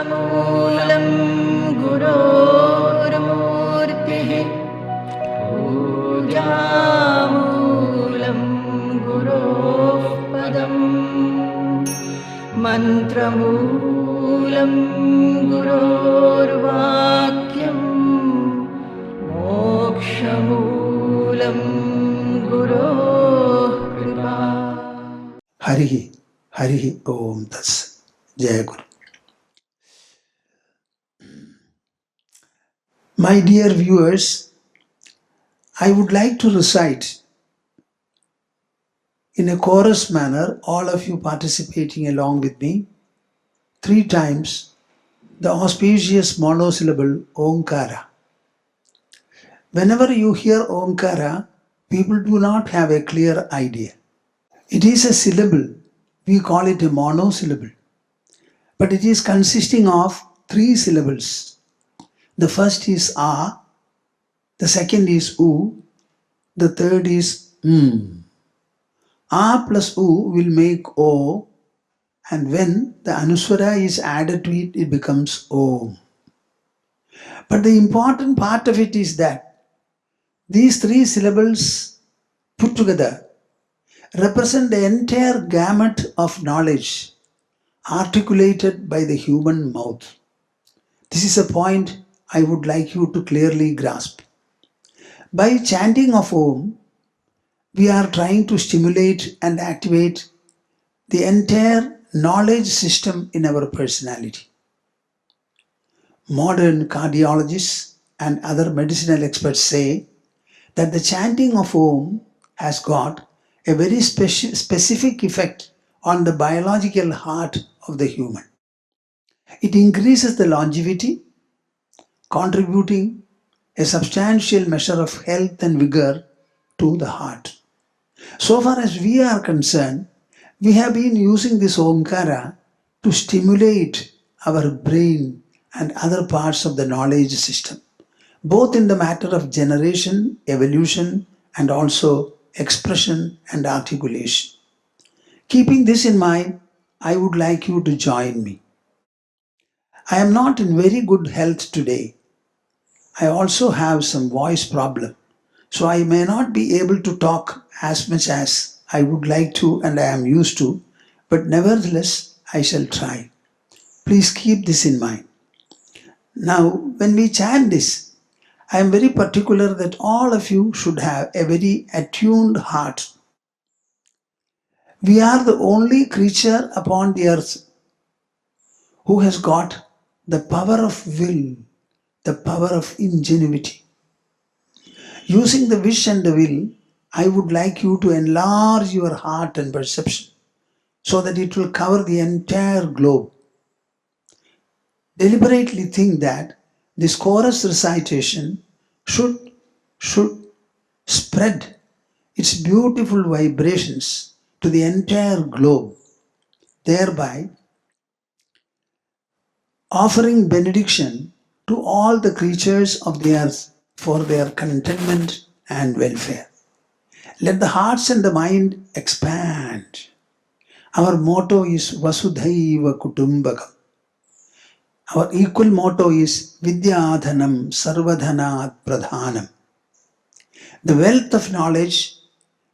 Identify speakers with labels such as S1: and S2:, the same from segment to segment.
S1: मूलं गुरोर्मूर्तिः पूजामूलं गुरोः पदम् मन्त्रमूलं गुरोर्वाक्यम् मोक्षमूलं गुरोः कृपा.
S2: Harihi, Harihi Om Tas. Jai Guru. My dear viewers, I would like to recite in a chorus manner, all of you participating along with me, 3 times the auspicious monosyllable Omkara. Whenever you hear Omkara, people do not have a clear idea. It is a syllable. We call it a monosyllable. But it is consisting of 3 syllables. The first is A, the second is U, the third is A plus U will make O, and when the Anuswara is added to it, it becomes Om. But the important part of it is that these 3 syllables put together represent the entire gamut of knowledge articulated by the human mouth. This is a point I would like you to clearly grasp. By chanting of Om, we are trying to stimulate and activate the entire knowledge system in our personality. Modern cardiologists and other medicinal experts say that the chanting of Om has got a very specific effect on the biological heart of the human. It increases the longevity, contributing a substantial measure of health and vigor to the heart. So far as we are concerned, we have been using this Omkara to stimulate our brain and other parts of the knowledge system, both in the matter of generation, evolution, and also expression and articulation. Keeping this in mind, I would like you to join me. I am not in very good health today. I also have some voice problem, so I may not be able to talk as much as I would like to and I am used to, but nevertheless I shall try. Please keep this in mind. Now, when we chant this, I am very particular that all of you should have a very attuned heart. We are the only creature upon the earth who has got the power of will, the power of ingenuity. Using the wish and the will, I would like you to enlarge your heart and perception so that it will cover the entire globe. Deliberately think that this chorus recitation should spread its beautiful vibrations to the entire globe, thereby offering benediction to all the creatures of the earth for their contentment and welfare. Let the hearts and the mind expand. Our motto is Vasudhaiva Kutumbakam. Our equal motto is Vidyadhanam Sarvadhanat Pradhanam. The wealth of knowledge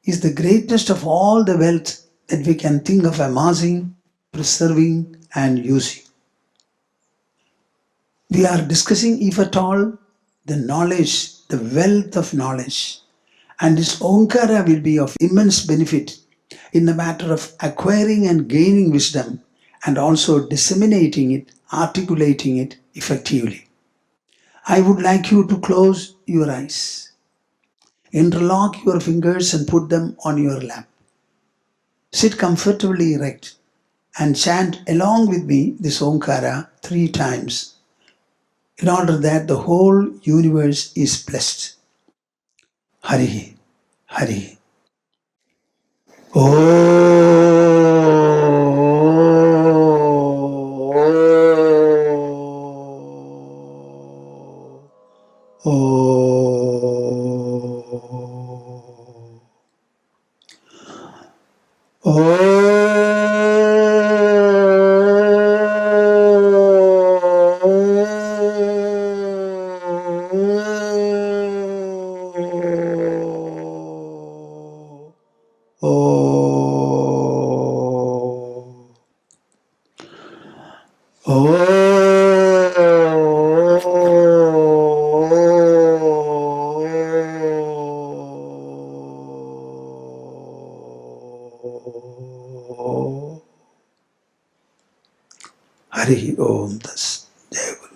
S2: is the greatest of all the wealth that we can think of amassing, preserving, and using. We are discussing, if at all, the knowledge, the wealth of knowledge. And this Omkara will be of immense benefit in the matter of acquiring and gaining wisdom and also disseminating it, articulating it effectively. I would like you to close your eyes, interlock your fingers and put them on your lap. Sit comfortably erect and chant along with me this Omkara 3 times in order that the whole universe is blessed. Harihi, Harihi. Hari Om Das. Jai Guru.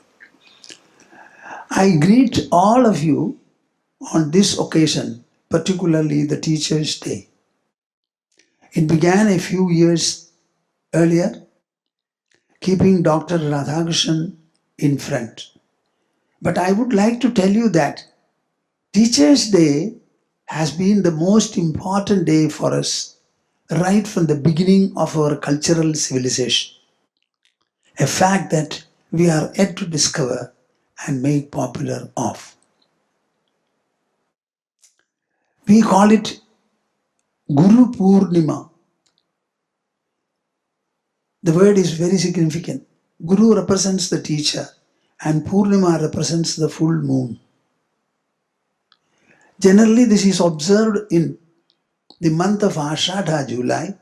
S2: I greet all of you on this occasion, particularly the Teachers' Day. It began a few years earlier, keeping Dr. Radhakrishnan in front. But I would like to tell you that Teachers' Day has been the most important day for us right from the beginning of our cultural civilization. A fact that we are yet to discover and make popular of. We call it Guru Poornima. The word is very significant. Guru represents the teacher and Poornima represents the full moon. Generally, this is observed in the month of Ashadha, July,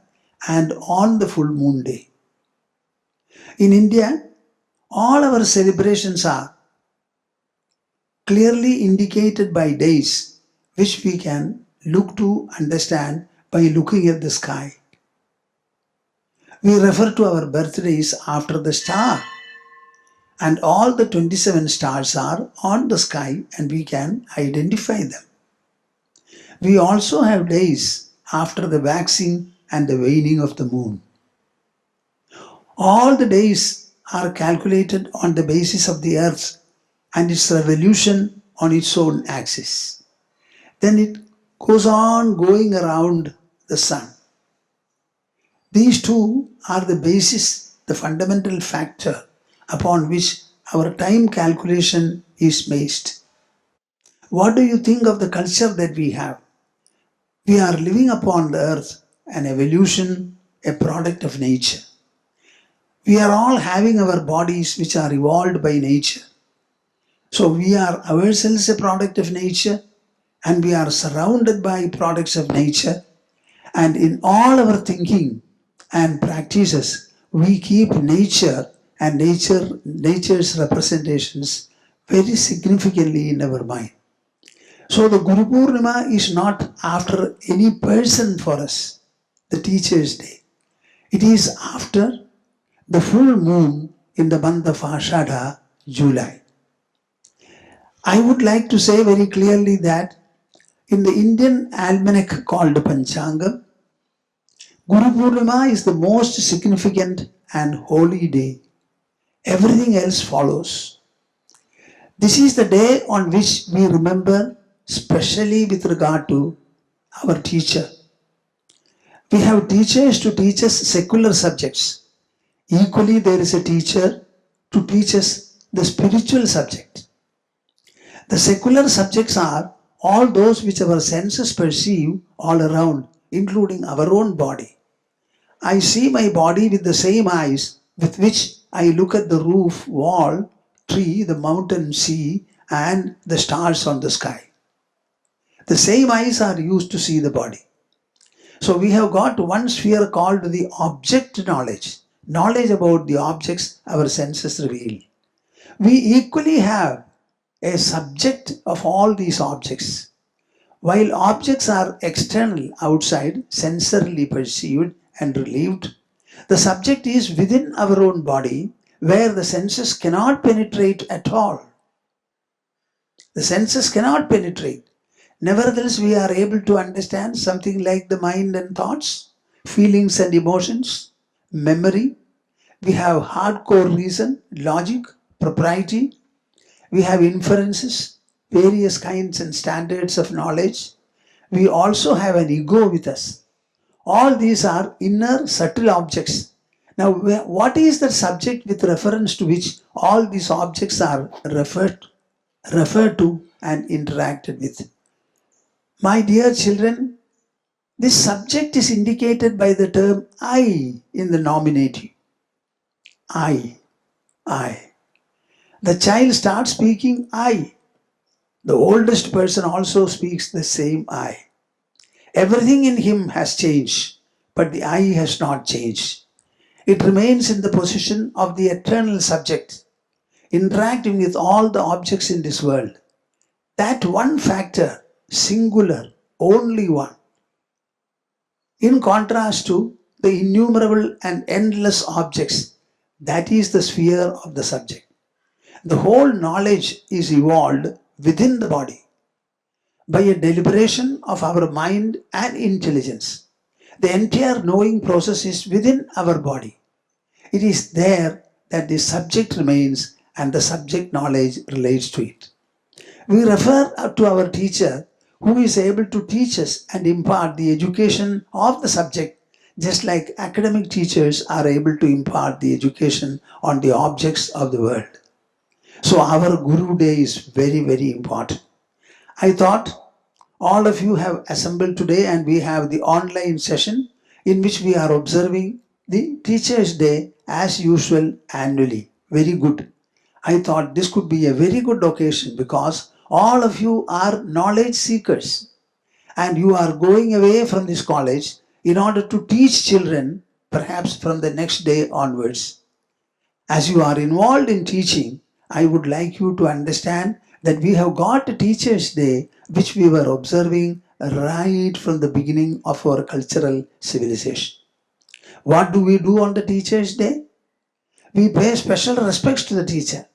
S2: and on the full moon day. In India, all our celebrations are clearly indicated by days which we can look to understand by looking at the sky. We refer to our birthdays after the star, and all the 27 stars are on the sky and we can identify them. We also have days after the waxing and the waning of the moon. All the days are calculated on the basis of the earth and its revolution on its own axis. Then it goes on going around the sun. These two are the basis, the fundamental factor upon which our time calculation is based. What do you think of the culture that we have? We are living upon the earth, an evolution, a product of nature. We are all having our bodies which are evolved by nature. So we are ourselves a product of nature and we are surrounded by products of nature. And in all our thinking and practices, we keep nature and nature's representations very significantly in our mind. So the Guru Poornima is not after any person for us, the Teacher's Day. It is after the full moon in the month of Ashadha, July. I would like to say very clearly that in the Indian almanac called Panchangam, Guru Poornima is the most significant and holy day. Everything else follows. This is the day on which we remember, especially with regard to our teacher. We have teachers to teach us secular subjects. Equally, there is a teacher to teach us the spiritual subject. The secular subjects are all those which our senses perceive all around, including our own body. I see my body with the same eyes with which I look at the roof, wall, tree, the mountain, sea, and the stars on the sky. The same eyes are used to see the body. So we have got one sphere called the object knowledge. Knowledge about the objects our senses reveal. We equally have a subject of all these objects. While objects are external, outside, sensorily perceived and relieved, the subject is within our own body where the senses cannot penetrate at all. The senses cannot penetrate. Nevertheless, we are able to understand something like the mind and thoughts, feelings and emotions, memory. We have hardcore reason, logic, propriety. We have inferences, various kinds and standards of knowledge. We also have an ego with us. All these are inner subtle objects. Now, what is the subject with reference to which all these objects are referred to and interacted with? My dear children, this subject is indicated by the term I in the nominative. I. The child starts speaking I. The oldest person also speaks the same I. Everything in him has changed, but the I has not changed. It remains in the position of the eternal subject, interacting with all the objects in this world. That one factor, singular, only one, in contrast to the innumerable and endless objects, that is the sphere of the subject. The whole knowledge is evolved within the body by a deliberation of our mind and intelligence. The entire knowing process is within our body. It is there that the subject remains and the subject knowledge relates to it. We refer to our teacher who is able to teach us and impart the education of the subject, just like academic teachers are able to impart the education on the objects of the world. So our Guru Day is very, very important. I thought all of you have assembled today and we have the online session in which we are observing the Teachers' Day as usual annually. Very good. I thought this could be a very good occasion because all of you are knowledge seekers and you are going away from this college in order to teach children perhaps from the next day onwards. As you are involved in teaching, I would like you to understand that we have got a Teachers' Day which we were observing right from the beginning of our cultural civilization. What do we do on the Teachers' Day? We pay special respects to the teacher,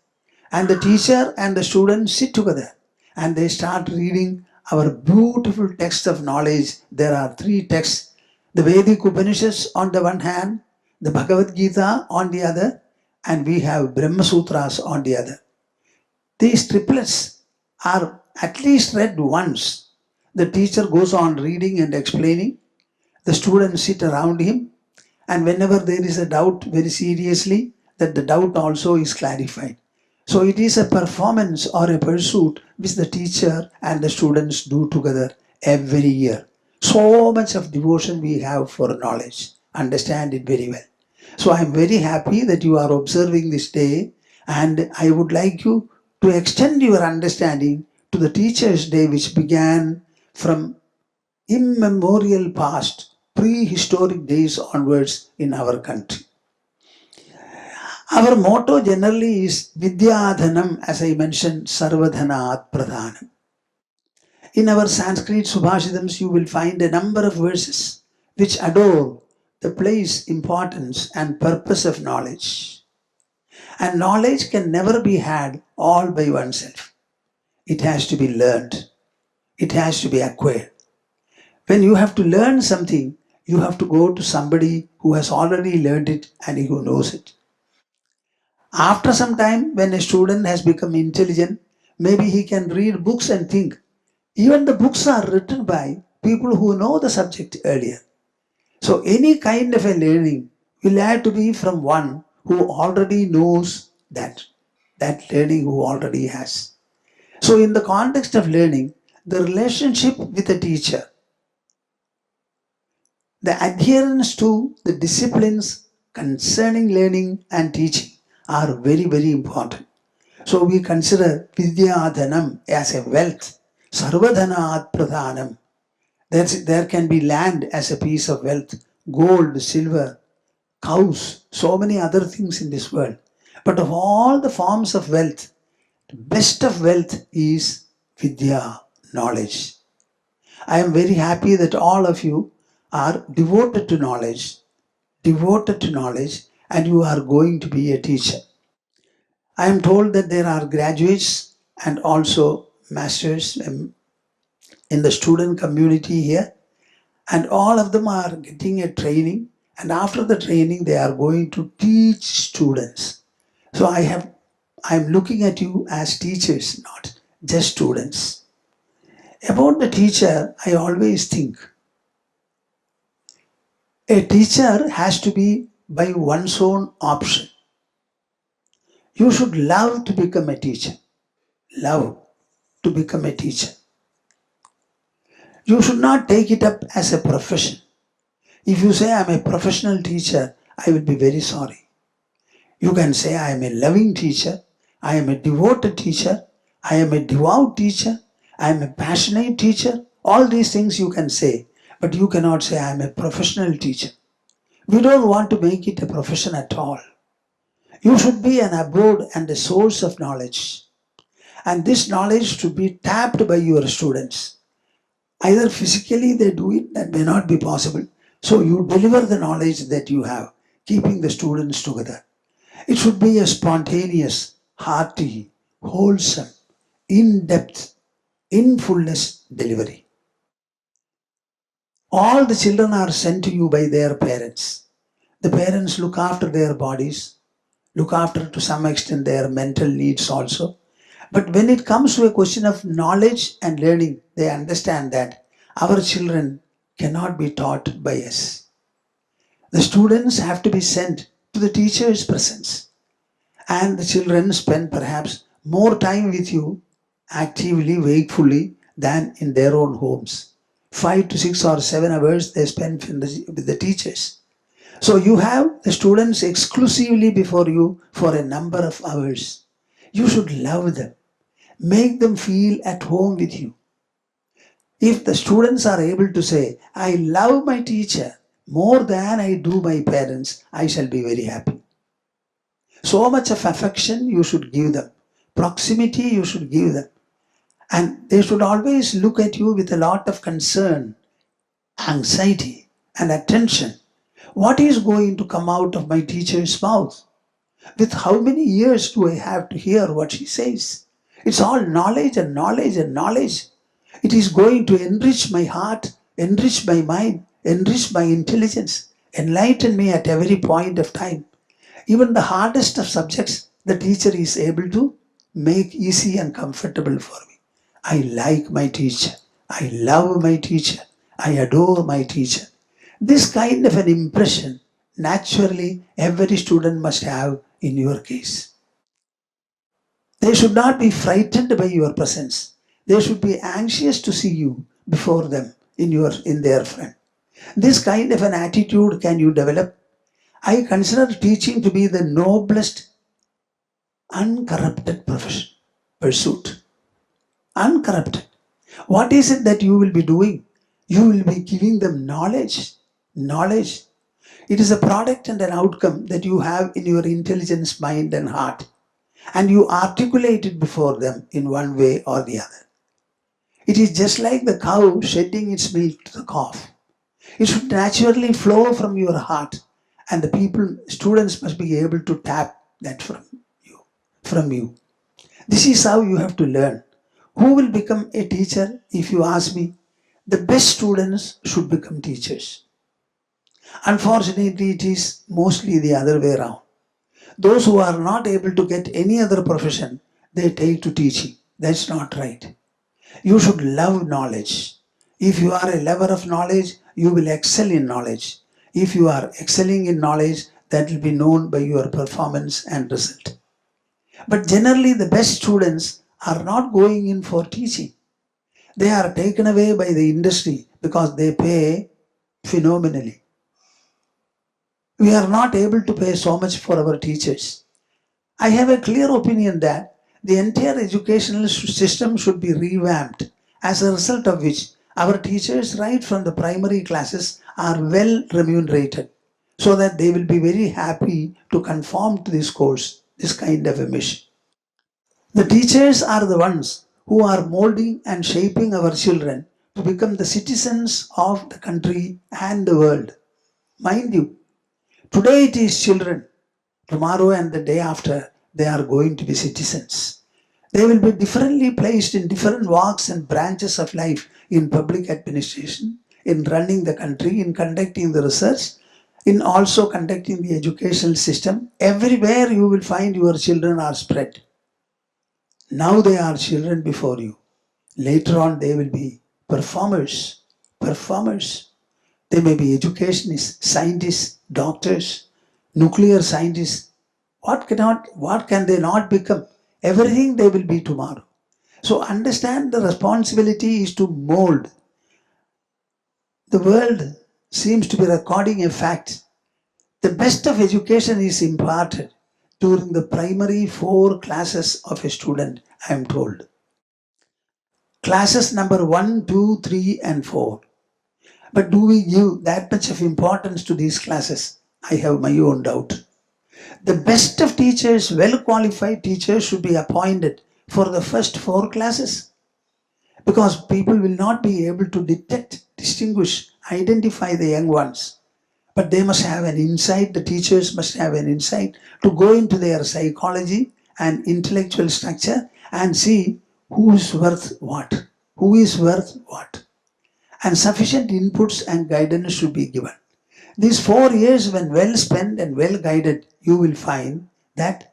S2: and the teacher and the students sit together and they start reading our beautiful text of knowledge. There are three texts: the Vedic Upanishads on the one hand, the Bhagavad Gita on the other, and we have Brahma Sutras on the other. These triplets are at least read once. The teacher goes on reading and explaining. The students sit around him, and whenever there is a doubt, very seriously, that the doubt also is clarified. So it is a performance or a pursuit which the teacher and the students do together every year. So much of devotion we have for knowledge. Understand it very well. So I am very happy that you are observing this day, and I would like you to extend your understanding to the Teachers' Day which began from immemorial past, prehistoric days onwards in our country. Our motto generally is Vidyadhanam, as I mentioned, Sarvadhanat Pradhanam. In our Sanskrit Subhashitams, you will find a number of verses which adore the place, importance, and purpose of knowledge. And knowledge can never be had all by oneself. It has to be learned. It has to be acquired. When you have to learn something, you have to go to somebody who has already learned it and who knows it. After some time, when a student has become intelligent, maybe he can read books and think. Even the books are written by people who know the subject earlier. So any kind of a learning will have to be from one who already knows that learning who already has. So in the context of learning, the relationship with a teacher, the adherence to the disciplines concerning learning and teaching are very, very important. So we consider Vidyadhanam as a wealth, Sarvadhanat Pradhanam. There can be land as a piece of wealth, gold, silver, cows, so many other things in this world. But of all the forms of wealth, the best of wealth is Vidya, knowledge. I am very happy that all of you are devoted to knowledge, and you are going to be a teacher. I am told that there are graduates and also masters in the student community here, and all of them are getting a training, and after the training they are going to teach students. So I am looking at you as teachers, not just students. About the teacher, I always think a teacher has to be by one's own option. You should love to become a teacher. Love to become a teacher. You should not take it up as a profession. If you say I am a professional teacher, I will be very sorry. You can say I am a loving teacher, I am a devoted teacher, I am a devout teacher, I am a passionate teacher. All these things you can say, but you cannot say I am a professional teacher. We don't want to make it a profession at all. You should be an abode and a source of knowledge. And this knowledge should be tapped by your students. Either physically they do it, that may not be possible. So you deliver the knowledge that you have, keeping the students together. It should be a spontaneous, hearty, wholesome, in depth, in fullness delivery. All the children are sent to you by their parents. The parents look after their bodies, look after to some extent their mental needs also. But when it comes to a question of knowledge and learning, they understand that our children cannot be taught by us. The students have to be sent to the teacher's presence. And the children spend perhaps more time with you actively, wakefully, than in their own homes. 5 to 6 or 7 hours they spend with the teachers. So you have the students exclusively before you for a number of hours. You should love them. Make them feel at home with you. If the students are able to say, I love my teacher more than I do my parents, I shall be very happy. So much of affection you should give them. Proximity you should give them. And they should always look at you with a lot of concern, anxiety, and attention. What is going to come out of my teacher's mouth? With how many ears do I have to hear what she says? It's all knowledge and knowledge and knowledge. It is going to enrich my heart, enrich my mind, enrich my intelligence, enlighten me at every point of time. Even the hardest of subjects, the teacher is able to make easy and comfortable for me. I like my teacher. I love my teacher. I adore my teacher. This kind of an impression, naturally, every student must have in your case. They should not be frightened by your presence. They should be anxious to see you before them in their front. This kind of an attitude can you develop. I consider teaching to be the noblest, uncorrupted profession, pursuit. Uncorrupted. What is it that you will be doing? You will be giving them knowledge. Knowledge. It is a product and an outcome that you have in your intelligence, mind, and heart. And you articulate it before them in one way or the other. It is just like the cow shedding its milk to the calf. It should naturally flow from your heart, and the students must be able to tap that from you. This is how you have to learn. Who will become a teacher? If you ask me, the best students should become teachers. Unfortunately, it is mostly the other way around. Those who are not able to get any other profession, they take to teaching. That's not right. You should love knowledge. If you are a lover of knowledge, you will excel in knowledge. If you are excelling in knowledge, that will be known by your performance and result. But generally, the best students are not going in for teaching. They are taken away by the industry because they pay phenomenally. We are not able to pay so much for our teachers. I have a clear opinion that the entire educational system should be revamped, as a result of which our teachers right from the primary classes are well remunerated, so that they will be very happy to conform to this course, this kind of a mission. The teachers are the ones who are molding and shaping our children to become the citizens of the country and the world. Mind you, today it is children. Tomorrow and the day after, they are going to be citizens. They will be differently placed in different walks and branches of life, in public administration, in running the country, in conducting the research, in also conducting the educational system. Everywhere you will find your children are spread. Now they are children before you. Later on they will be performers. Performers. They may be educationists, scientists, doctors, nuclear scientists. What can they not become? Everything they will be tomorrow. So understand the responsibility is to mold. The world seems to be recording a fact. The best of education is imparted during the primary 4 classes of a student, I am told. Classes number 1, 2, 3, and 4. But do we give that much of importance to these classes? I have my own doubt. The best of teachers, well qualified teachers, should be appointed for the first 4 classes, because people will not be able to detect, distinguish, identify the young ones. But they must have an insight, the teachers must have an insight to go into their psychology and intellectual structure and see who is worth what. Who is worth what. And sufficient inputs and guidance should be given. These 4 years, when well spent and well guided, you will find that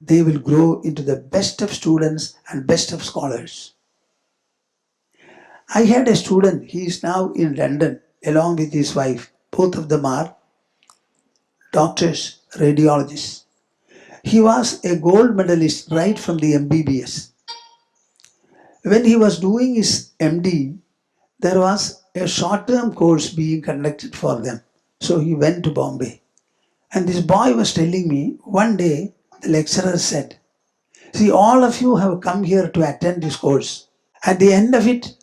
S2: they will grow into the best of students and best of scholars. I had a student, he is now in London along with his wife. Both of them are doctors, radiologists. He was a gold medalist right from the MBBS. When he was doing his MD, there was a short-term course being conducted for them. So he went to Bombay. And this boy was telling me, one day the lecturer said, see, all of you have come here to attend this course. At the end of it,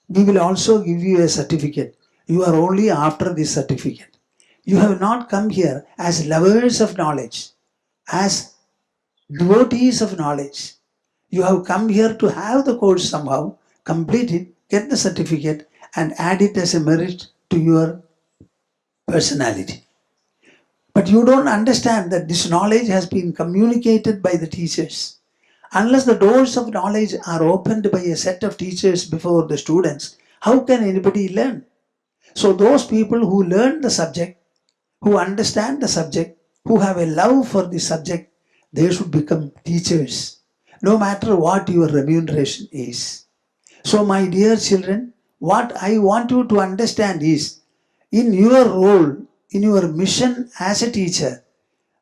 S2: we will also give you a certificate. You are only after this certificate. You have not come here as lovers of knowledge, as devotees of knowledge. You have come here to have the course somehow, complete it, get the certificate, and add it as a merit to your personality. But you don't understand that this knowledge has been communicated by the teachers. Unless the doors of knowledge are opened by a set of teachers before the students, how can anybody learn? So those people who learn the subject, who understand the subject, who have a love for the subject, they should become teachers, no matter what your remuneration is. So my dear children, what I want you to understand is, in your role, in your mission as a teacher,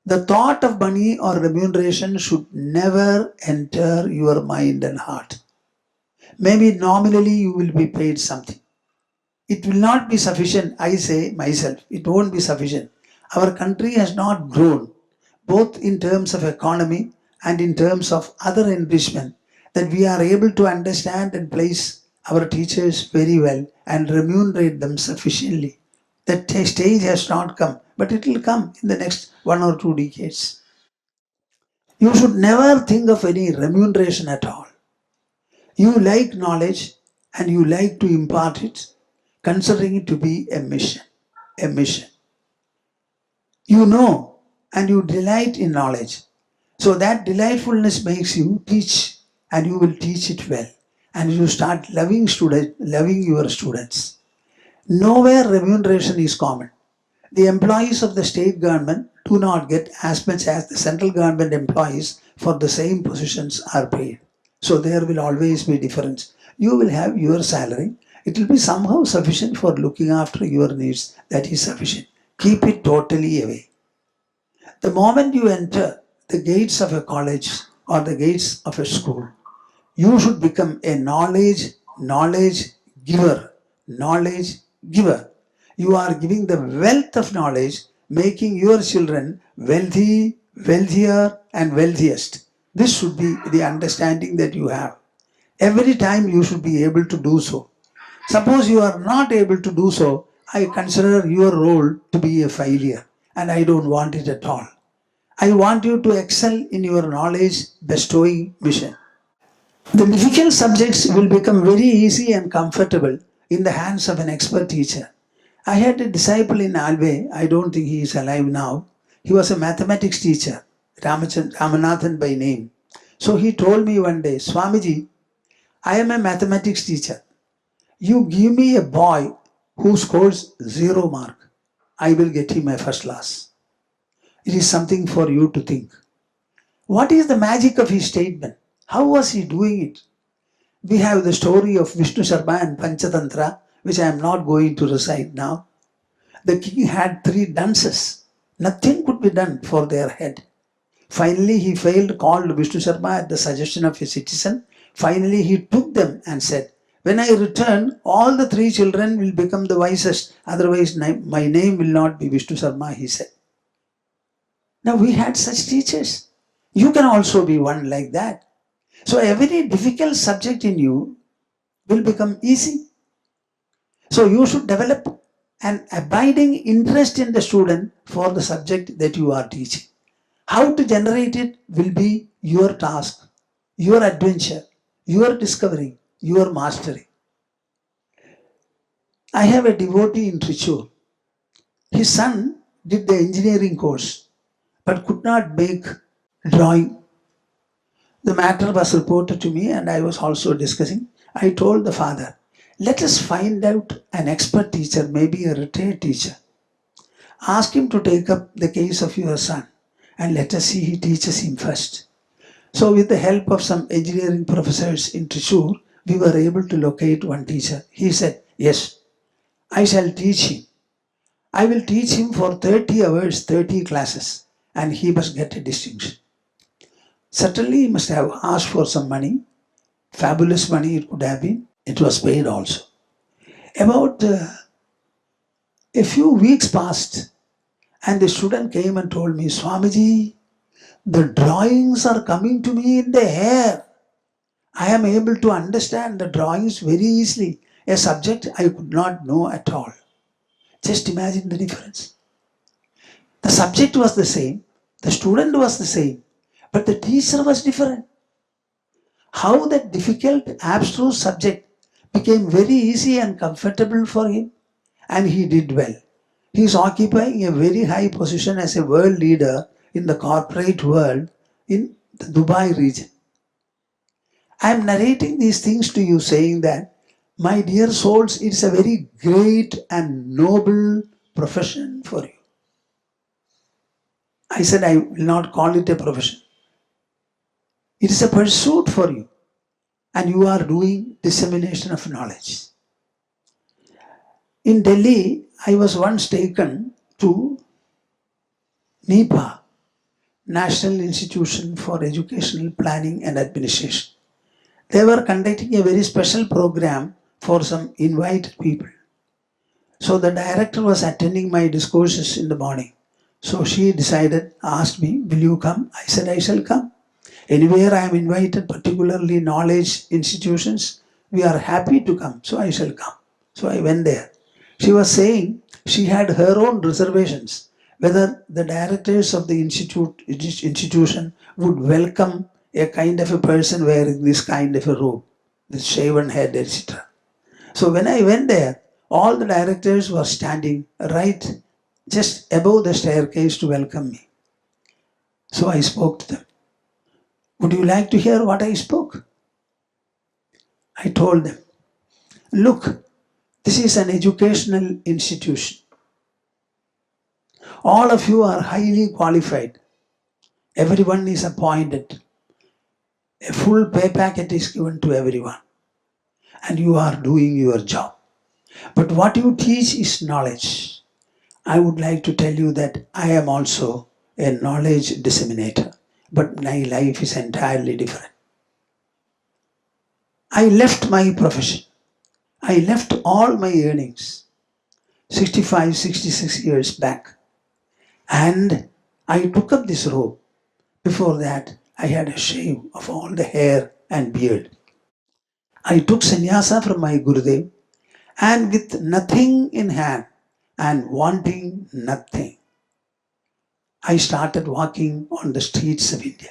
S2: the thought of money or remuneration should never enter your mind and heart. Maybe nominally you will be paid something. It will not be sufficient, I say myself, it won't be sufficient. Our country has not grown, both in terms of economy and in terms of other enrichment, that we are able to understand and place our teachers very well and remunerate them sufficiently. That stage has not come, but it will come in the next 1 or 2 decades. You should never think of any remuneration at all. You like knowledge and you like to impart it, considering it to be a mission. A mission. You know and you delight in knowledge. So that delightfulness makes you teach, and you will teach it well. And you start loving your students. Nowhere remuneration is common. The employees of the state government do not get as much as the central government employees for the same positions are paid. So there will always be difference. You will have your salary. It will be somehow sufficient for looking after your needs. That is sufficient. Keep it totally away. The moment you enter the gates of a college or the gates of a school, you should become a knowledge giver. Knowledge giver. You are giving the wealth of knowledge, making your children wealthy, wealthier, and wealthiest. This should be the understanding that you have. Every time you should be able to do so. Suppose you are not able to do so, I consider your role to be a failure, and I don't want it at all. I want you to excel in your knowledge bestowing mission. The difficult subjects will become very easy and comfortable in the hands of an expert teacher. I had a disciple in Alve, I don't think he is alive now. He was a mathematics teacher, Ramanathan by name. So he told me one day, Swamiji, I am a mathematics teacher. You give me a boy who scores 0 mark. I will get him a first class. It is something for you to think. What is the magic of his statement? How was he doing it? We have the story of Vishnu Sharma and Panchatantra, which I am not going to recite now. The king had 3 dunces. Nothing could be done for their head. Finally, he failed, called Vishnu Sharma at the suggestion of a citizen. Finally, he took them and said, when I return, all the 3 children will become the wisest. Otherwise, my name will not be Vishnu Sharma, he said. Now, we had such teachers. You can also be one like that. So every difficult subject in you will become easy. So you should develop an abiding interest in the student for the subject that you are teaching. How to generate it will be your task, your adventure, your discovery, your mastery. I have a devotee in Trichur. His son did the engineering course but could not make drawing. The matter was reported to me and I was also discussing. I told the father, let us find out an expert teacher, maybe a retired teacher. Ask him to take up the case of your son and let us see he teaches him first. So with the help of some engineering professors in Trishur, we were able to locate one teacher. He said, yes, I shall teach him. I will teach him for 30 hours, 30 classes, and he must get a distinction. Certainly he must have asked for some money. Fabulous money it could have been. It was paid also. About a few weeks passed and the student came and told me, Swamiji, the drawings are coming to me in the air. I am able to understand the drawings very easily. A subject I could not know at all. Just imagine the difference. The subject was the same, the student was the same, but the teacher was different. How that difficult, abstruse subject became very easy and comfortable for him, and he did well. He is occupying a very high position as a world leader in the corporate world in the Dubai region. I am narrating these things to you saying that, my dear souls, it is a very great and noble profession for you. I said I will not call it a profession. It is a pursuit for you and you are doing dissemination of knowledge. In Delhi, I was once taken to NIPA, National Institution for Educational Planning and Administration. They were conducting a very special program for some invited people. So the director was attending my discourses in the morning. So she asked me, will you come? I said, I shall come. Anywhere I am invited, particularly knowledge institutions, we are happy to come. So I shall come. So I went there. She was saying she had her own reservations whether the directors of the institution would welcome a kind of a person wearing this kind of a robe, this shaven head, etc. So when I went there, all the directors were standing right just above the staircase to welcome me. So I spoke to them. Would you like to hear what I spoke? I told them, look, this is an educational institution. All of you are highly qualified. Everyone is appointed. A full pay packet is given to everyone. And you are doing your job. But what you teach is knowledge. I would like to tell you that I am also a knowledge disseminator. But my life is entirely different. I left my profession. I left all my earnings 65, 66 years back. And I took up this robe. Before that, I had a shave of all the hair and beard. I took sannyasa from my Gurudev and with nothing in hand and wanting nothing, I started walking on the streets of India.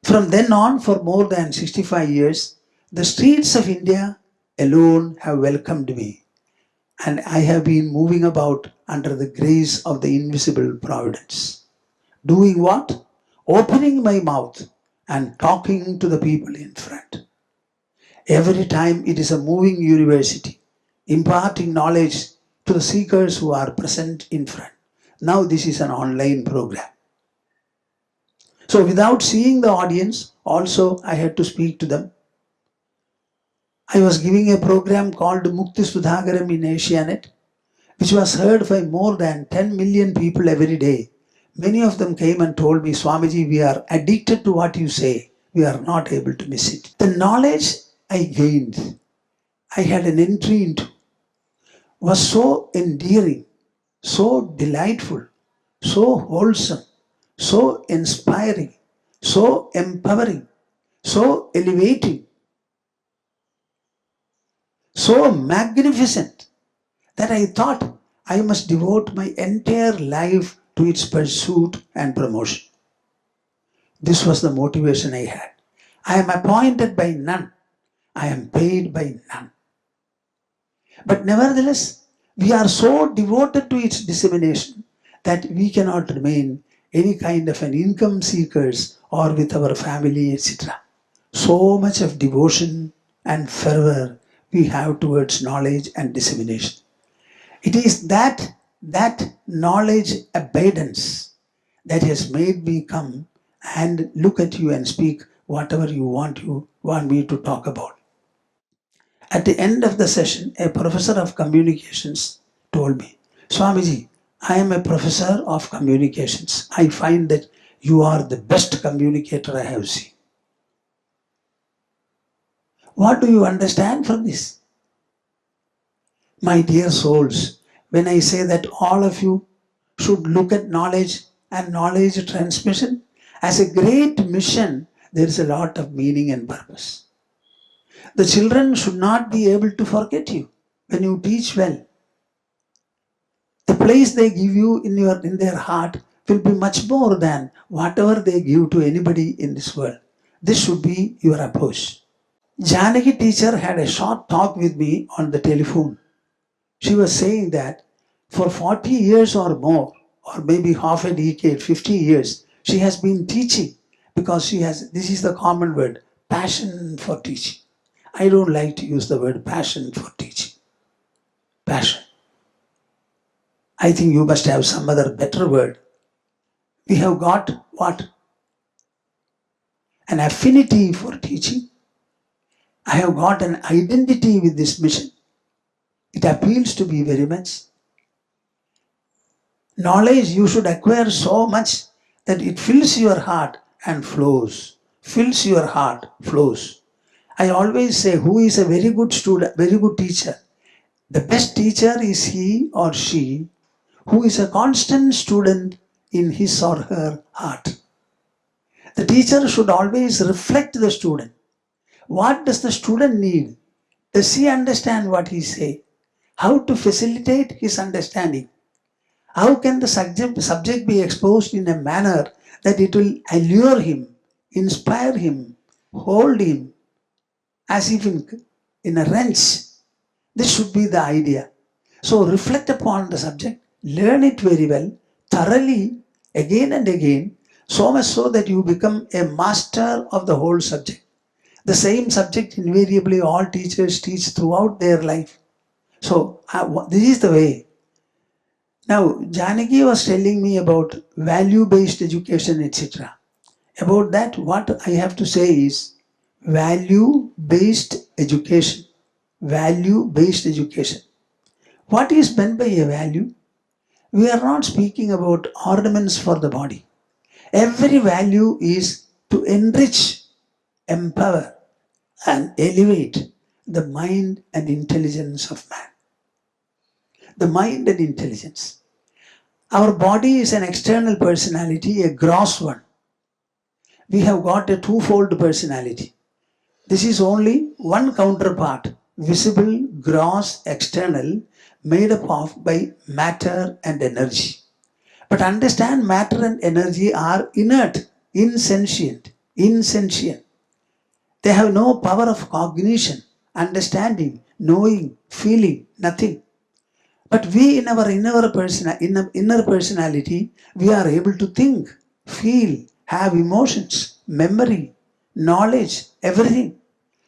S2: From then on, for more than 65 years, the streets of India alone have welcomed me. And I have been moving about under the grace of the invisible providence. Doing what? Opening my mouth and talking to the people in front. Every time it is a moving university, imparting knowledge to the seekers who are present in front. Now this is an online program. So without seeing the audience, also I had to speak to them. I was giving a program called Mukti Sudhagaram in Asianet, which was heard by more than 10 million people every day. Many of them came and told me, Swamiji, we are addicted to what you say. We are not able to miss it. The knowledge I gained, I had an entry into, was so endearing, so delightful, so wholesome, so inspiring, so empowering, so elevating, so magnificent that I thought I must devote my entire life to its pursuit and promotion. This was the motivation I had. I am appointed by none. I am paid by none. But nevertheless, we are so devoted to its dissemination that we cannot remain any kind of an income seekers or with our family, etc. So much of devotion and fervor we have towards knowledge and dissemination. It is that knowledge abundance that has made me come and look at you and speak whatever you want me to talk about. At the end of the session, a professor of communications told me, Swamiji, I am a professor of communications. I find that you are the best communicator I have seen. What do you understand from this? My dear souls, when I say that all of you should look at knowledge and knowledge transmission as a great mission, there is a lot of meaning and purpose. The children should not be able to forget you when you teach well. The place they give you in their heart will be much more than whatever they give to anybody in this world. This should be your approach. Janaki teacher had a short talk with me on the telephone. She was saying that for 40 years or more, or maybe half a decade, 50 years, she has been teaching because she has, this is the common word, passion for teaching. I don't like to use the word passion for teaching. Passion. I think you must have some other better word. We have got what? An affinity for teaching. I have got an identity with this mission. It appeals to me very much. Knowledge you should acquire so much that it fills your heart and flows. Fills your heart, flows. I always say, who is a very good student, very good teacher? The best teacher is he or she who is a constant student in his or her heart. The teacher should always reflect the student. What does the student need? Does he understand what he says? How to facilitate his understanding? How can the subject be exposed in a manner that it will allure him, inspire him, hold him, as if in a wrench? This should be the idea. So reflect upon the subject, learn it very well, thoroughly, again and again, so much so that you become a master of the whole subject. The same subject invariably all teachers teach throughout their life. So this is the way. Now, Janaki was telling me about value-based education, etc. About that, what I have to say is value-based education. Value-based education. What is meant by a value? We are not speaking about ornaments for the body. Every value is to enrich, empower, and elevate the mind and intelligence of man. The mind and intelligence. Our body is an external personality, a gross one. We have got a twofold personality. This is only one counterpart, visible, gross, external, made up of by matter and energy. But understand, matter and energy are inert, insentient. They have no power of cognition, understanding, knowing, feeling, nothing. But we in our inner personality, we are able to think, feel, have emotions, memory, knowledge, everything.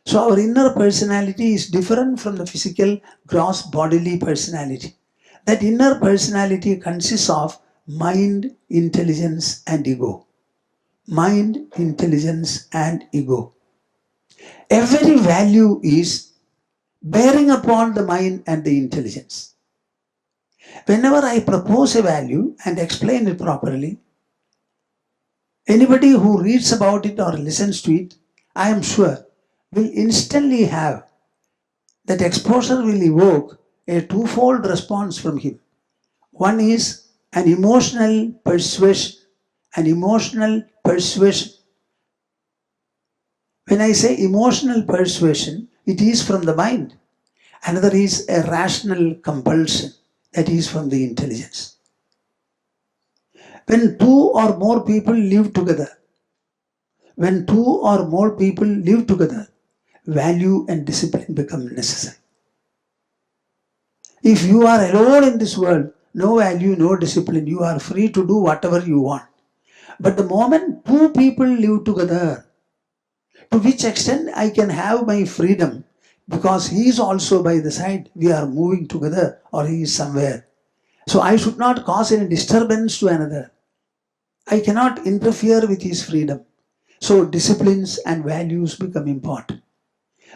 S2: So our inner personality is different from the physical gross bodily personality. That inner personality consists of mind, intelligence and ego. Mind, intelligence and ego. Every value is bearing upon the mind and the intelligence. Whenever I propose a value and explain it properly, anybody who reads about it or listens to it, I am sure, will instantly have that exposure will evoke a twofold response from him. One is an emotional persuasion. An emotional persuasion. When I say emotional persuasion, it is from the mind. Another is a rational compulsion, that is from the intelligence. When two or more people live together, value and discipline become necessary. If you are alone in this world, no value, no discipline, you are free to do whatever you want. But the moment two people live together, to which extent I can have my freedom, because he is also by the side, we are moving together, or he is somewhere. So I should not cause any disturbance to another. I cannot interfere with his freedom. So disciplines and values become important.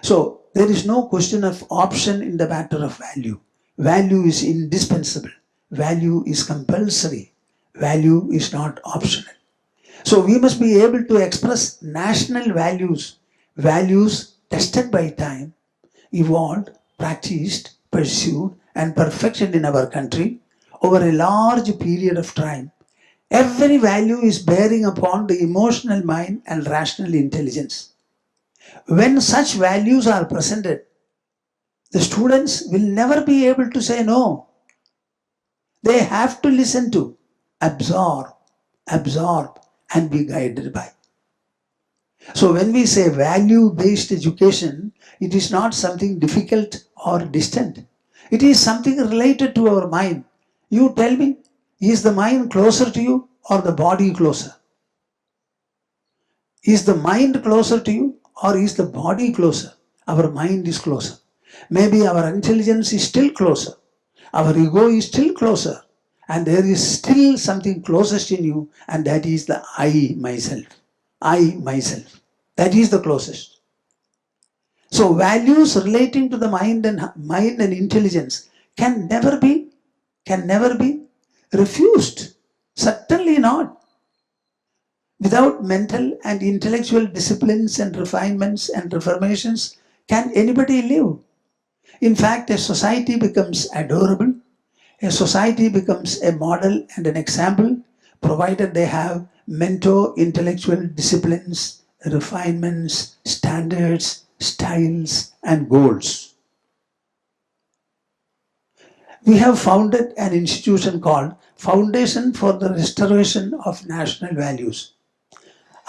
S2: So there is no question of option in the matter of value. Value is indispensable. Value is compulsory. Value is not optional. So we must be able to express national values, values tested by time, evolved, practiced, pursued, and perfected in our country over a large period of time. Every value is bearing upon the emotional mind and rational intelligence. When such values are presented, the students will never be able to say no. They have to listen to, absorb, and be guided by. So when we say value-based education, it is not something difficult or distant. It is something related to our mind. You tell me, is the mind closer to you or the body closer? Is the mind closer to you or is the body closer? Our mind is closer. Maybe our intelligence is still closer. Our ego is still closer. And there is still something closest in you, and that is the I, myself. I, myself. That is the closest. So values relating to the mind and intelligence can never be refused. Certainly not. Without mental and intellectual disciplines and refinements and reformations, can anybody live? In fact, a society becomes adorable. A society becomes a model and an example, provided they have mental, intellectual disciplines, refinements, standards, styles, and goals. We have founded an institution called Foundation for the Restoration of National Values.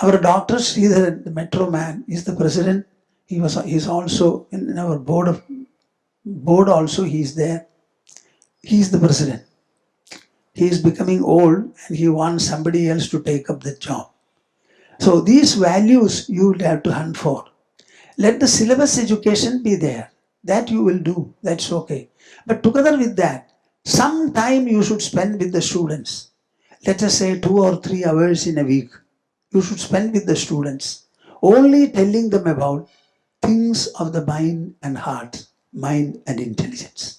S2: Our Dr. Sridhar, the Metro Man, is the president. He is also in our board also he is there. He is the president. He is becoming old and he wants somebody else to take up the job. So these values you will have to hunt for. Let the syllabus education be there. That you will do. That's okay. But together with that, some time you should spend with the students. Let us say 2 or 3 hours in a week. You should spend with the students. Only telling them about things of the mind and heart, mind and intelligence.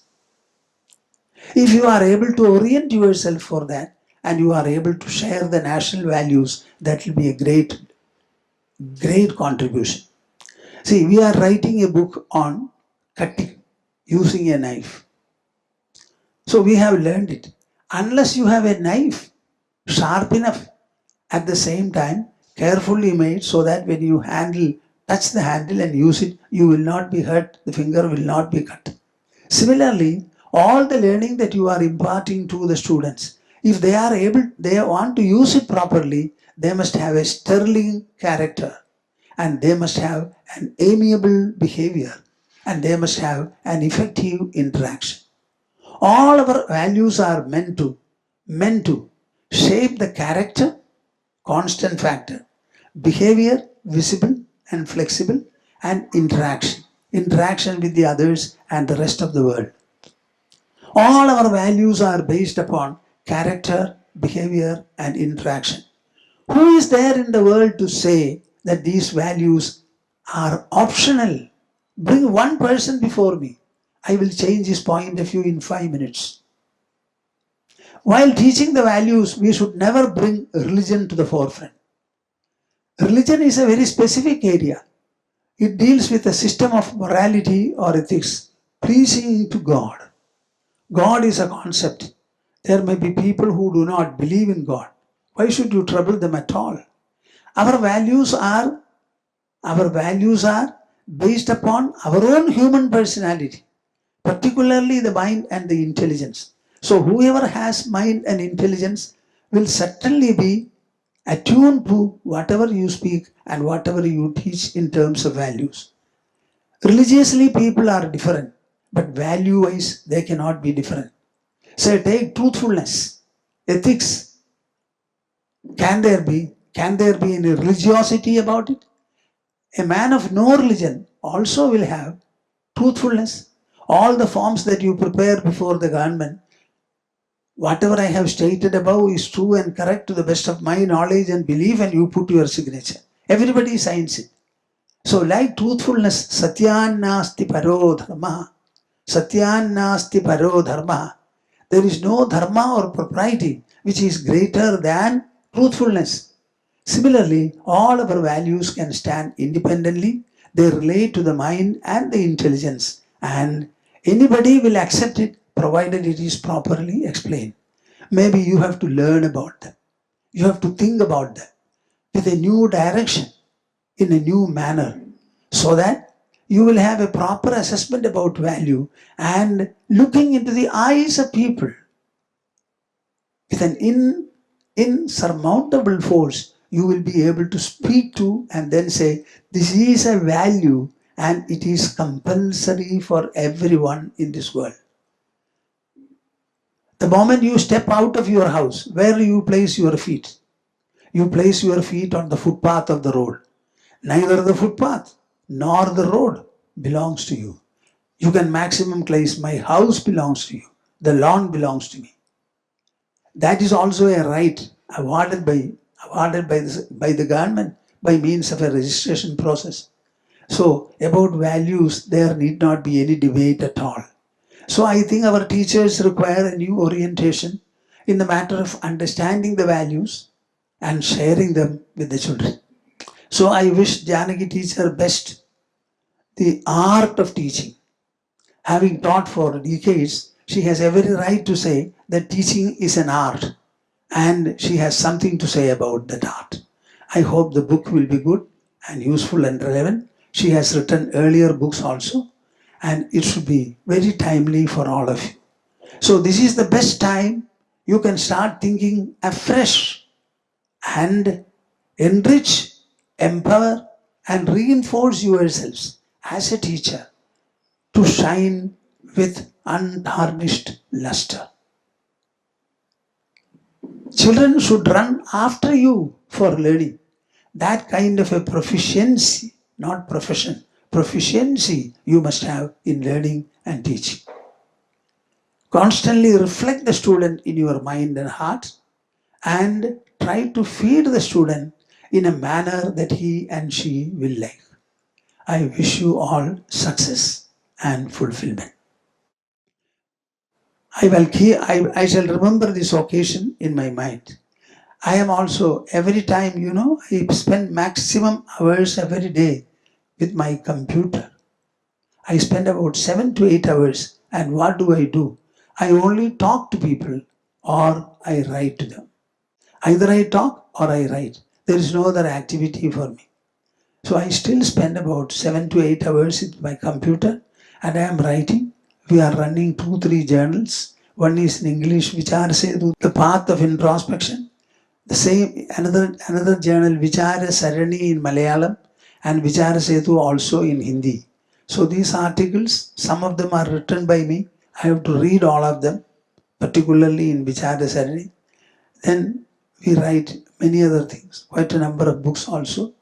S2: If you are able to orient yourself for that and you are able to share the national values, that will be a great contribution. See, we are writing a book on cutting, using a knife. So we have learned it. Unless you have a knife sharp enough, at the same time carefully made so that when you touch the handle and use it, you will not be hurt, the finger will not be cut. Similarly, all the learning that you are imparting to the students, if they want to use it properly, they must have a sterling character, and they must have an amiable behavior, and they must have an effective interaction. All our values are meant to shape the character, constant factor, behavior, visible and flexible, and interaction with the others and the rest of the world. All our values are based upon character, behavior, and interaction. Who is there in the world to say that these values are optional? Bring one person before me. I will change his point of view in 5 minutes. While teaching the values, we should never bring religion to the forefront. Religion is a very specific area. It deals with a system of morality or ethics, pleasing to God. God is a concept. There may be people who do not believe in God. Why should you trouble them at all? Our values are based upon our own human personality. particularly the mind and the intelligence. So whoever has mind and intelligence will certainly be attuned to whatever you speak and whatever you teach in terms of values. Religiously, people are different, but value wise, they cannot be different. So take truthfulness, ethics. Can there be any religiosity about it? A man of no religion also will have truthfulness. All the forms that you prepare before the government, whatever I have stated above is true and correct to the best of my knowledge and belief, and you put your signature. Everybody signs it. So, like truthfulness, satyan nasti paro dharma. Satyan nasti paro dharma. There is no dharma or propriety which is greater than truthfulness. Similarly, all our values can stand independently. They relate to the mind and the intelligence, and anybody will accept it provided it is properly explained. Maybe you have to learn about them. You have to think about them with a new direction, in a new manner, so that you will have a proper assessment about value, and looking into the eyes of people with an insurmountable force, you will be able to speak to and then say, this is a value and it is compulsory for everyone in this world. The moment you step out of your house, where do you place your feet? You place your feet on the footpath of the road. Neither the footpath nor the road belongs to you. You can maximum place, my house belongs to you. The lawn belongs to me. That is also a right awarded by the government by means of a registration process. So about values, there need not be any debate at all. So I think our teachers require a new orientation in the matter of understanding the values and sharing them with the children. So I wish Janaki teacher best the art of teaching. Having taught for decades, she has every right to say that teaching is an art, and she has something to say about that art. I hope the book will be good and useful and relevant. She has written earlier books also, and it should be very timely for all of you. So this is the best time you can start thinking afresh and enrich, empower, and reinforce yourselves as a teacher to shine with untarnished luster. Children should run after you for learning. That kind of a proficiency, not profession, proficiency you must have in learning and teaching. Constantly reflect the student in your mind and heart, and try to feed the student in a manner that he and she will like. I wish you all success and fulfillment. I shall remember this occasion in my mind. I am also, every time, I spend maximum hours every day with my computer. I spend about 7 to 8 hours. And what do? I only talk to people or I write to them. Either I talk or I write. There is no other activity for me. So I still spend about 7 to 8 hours with my computer, and I am writing. We are running 2-3 journals. One is in English, Vichar Setu, The Path of Introspection. The same, another journal, Vichara Sarani in Malayalam, and Vichara Setu also in Hindi. So these articles, some of them are written by me. I have to read all of them, particularly in Vichara Sarani. Then we write many other things, quite a number of books also.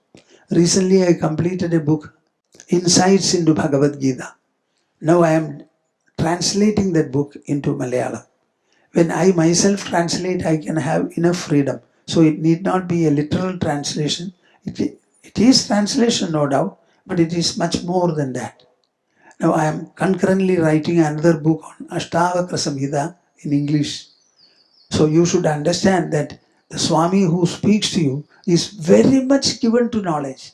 S2: Recently I completed a book, Insights into Bhagavad Gita. Now I am translating that book into Malayalam. When I myself translate, I can have enough freedom. So it need not be a literal translation. It is translation, no doubt, but it is much more than that. Now I am concurrently writing another book on Ashtavakra Samhita in English. So you should understand that the Swami who speaks to you is very much given to knowledge.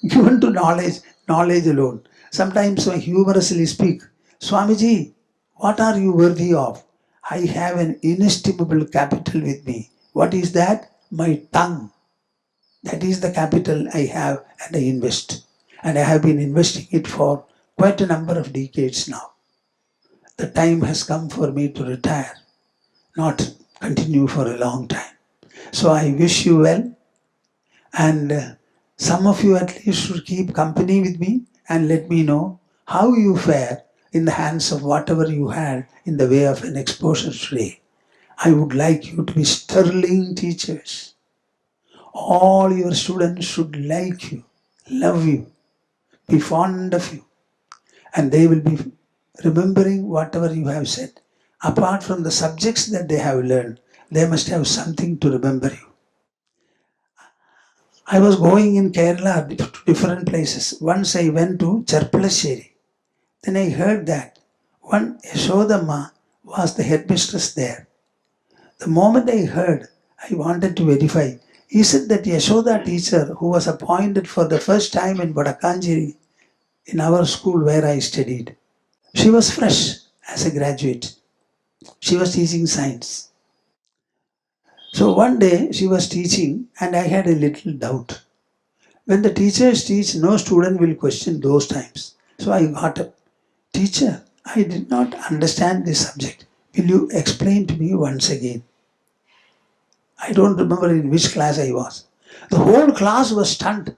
S2: Given to knowledge alone. Sometimes I humorously speak, Swamiji, what are you worthy of? I have an inestimable capital with me. What is that? My tongue. That is the capital I have and I invest. and I have been investing it for quite a number of decades now. The time has come for me to retire, not continue for a long time. So I wish you well, and some of you at least should keep company with me and let me know how you fare in the hands of whatever you had in the way of an exposure today. I would like you to be sterling teachers. All your students should like you, love you, be fond of you, and they will be remembering whatever you have said. Apart from the subjects that they have learned, they must have something to remember you. I was going in Kerala to different places. Once I went to Cherpalasheri. Then I heard that one Yashodamma was the headmistress there. The moment I heard, I wanted to verify. Is it that Yashoda teacher who was appointed for the first time in Vadakanjiri in our school where I studied? She was fresh as a graduate. She was teaching science. So one day she was teaching and I had a little doubt. When the teachers teach, no student will question those times. So I got up. Teacher, I did not understand this subject. Will you explain to me once again? I don't remember in which class I was. The whole class was stunned.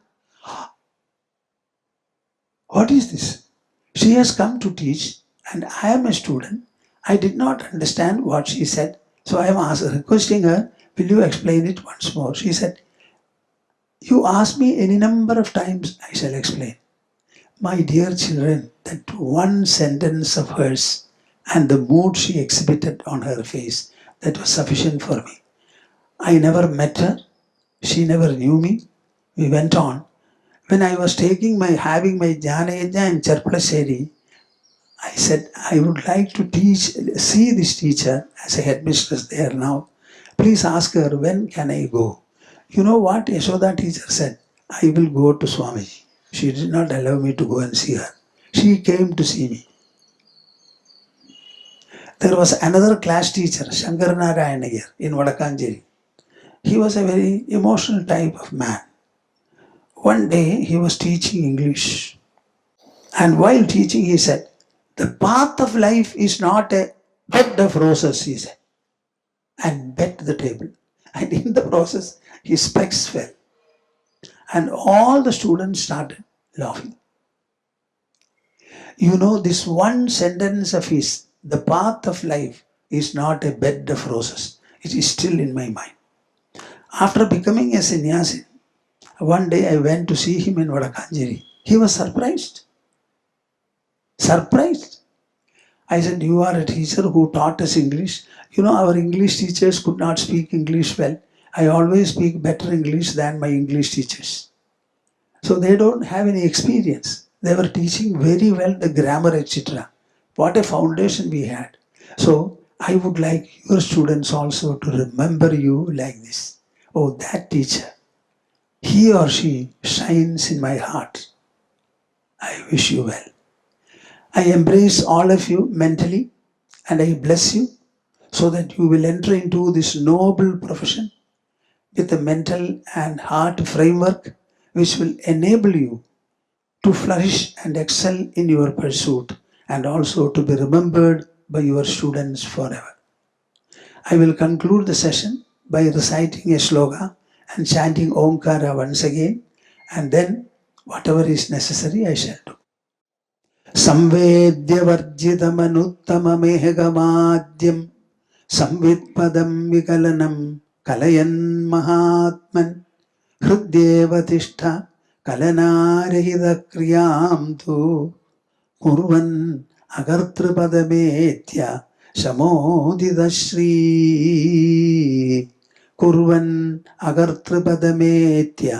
S2: What is this? She has come to teach and I am a student. I did not understand what she said. So I am requesting her, will you explain it once more? She said, you ask me any number of times, I shall explain. My dear children, that one sentence of hers and the mood she exhibited on her face, that was sufficient for me. I never met her. She never knew me. We went on. When I was having my Jnana in Charplaseri, I said, I would like to see this teacher as a headmistress there now. Please ask her, when can I go? You know what Yashoda teacher said? I will go to Swamiji. She did not allow me to go and see her. She came to see me. There was another class teacher, Shankar Narayanagir, in Vadakanjeri. He was a very emotional type of man. One day he was teaching English. And while teaching, he said, the path of life is not a bed of roses, he said, and bet the table. And in the process, his specs fell. And all the students started laughing. You know, this one sentence of his, the path of life is not a bed of roses. It is still in my mind. After becoming a sannyasi, one day I went to see him in Vadakanjeri. He was surprised. Surprised. I said, you are a teacher who taught us English. You know, our English teachers could not speak English well. I always speak better English than my English teachers. So they don't have any experience. They were teaching very well the grammar, etc. What a foundation we had. So I would like your students also to remember you like this. Oh, that teacher, he or she shines in my heart. I wish you well. I embrace all of you mentally and I bless you so that you will enter into this noble profession with a mental and heart framework which will enable you to flourish and excel in your pursuit and also to be remembered by your students forever. I will conclude the session by reciting a sloka and chanting Omkara once again, and then whatever is necessary I shall do. संवेद्यवर्जितमनुत्तममेघमाद्यं संवित्पदं विकलनं कलयन्महात्मन् हृद्येव तिष्ठ कलनारहितक्रियां तु कुर्वन् अकर्तृपदमेत्य शमोदितश्री कुर्वन् अकर्तृपदमेत्य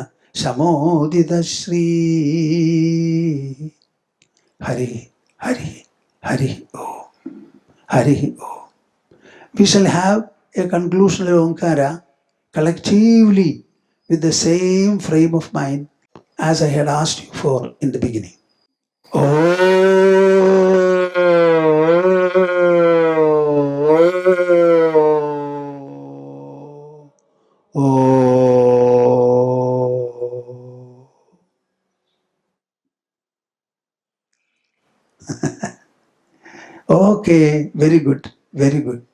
S2: शमोदितश्री Hari, Hari, Hari Om, Hari Om. We shall have a conclusion of Omkara collectively with the same frame of mind as I had asked you for in the beginning. Oh. Okay, very good, very good.